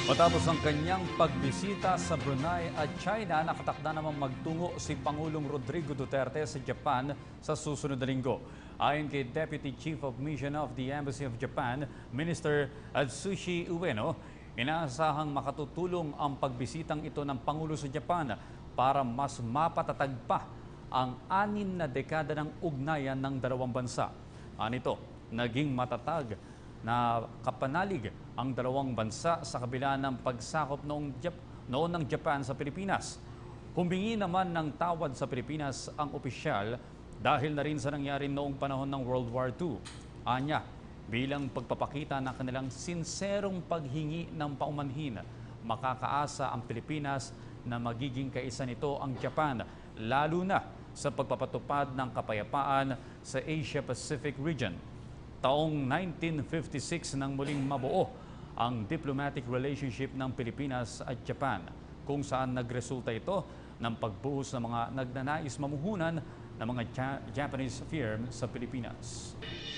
Matapos ang kanyang pagbisita sa Brunei at China, nakatakda namang magtungo si Pangulong Rodrigo Duterte sa Japan sa susunod na linggo. Ayon kay Deputy Chief of Mission of the Embassy of Japan, Minister Atsushi Ueno, inaasahang makatutulong ang pagbisitang ito ng Pangulo sa Japan para mas mapatatag pa ang 6 na dekada ng ugnayan ng dalawang bansa. Anito, naging matatag na kapanalig ang dalawang bansa sa kabila ng pagsakop noon ng Japan sa Pilipinas. Humingi naman ng tawad sa Pilipinas ang opisyal dahil na rin sa nangyari noong panahon ng World War II. Anya, bilang pagpapakita ng kanilang sinserong paghingi ng paumanhin, makakaasa ang Pilipinas na magiging kaisa nito ang Japan, lalo na sa pagpapatupad ng kapayapaan sa Asia-Pacific region. Taong 1956 nang muling mabuo ang diplomatic relationship ng Pilipinas at Japan, kung saan nagresulta ito ng pagbuhos ng mga nagnanais mamuhunan ng mga Japanese firm sa Pilipinas.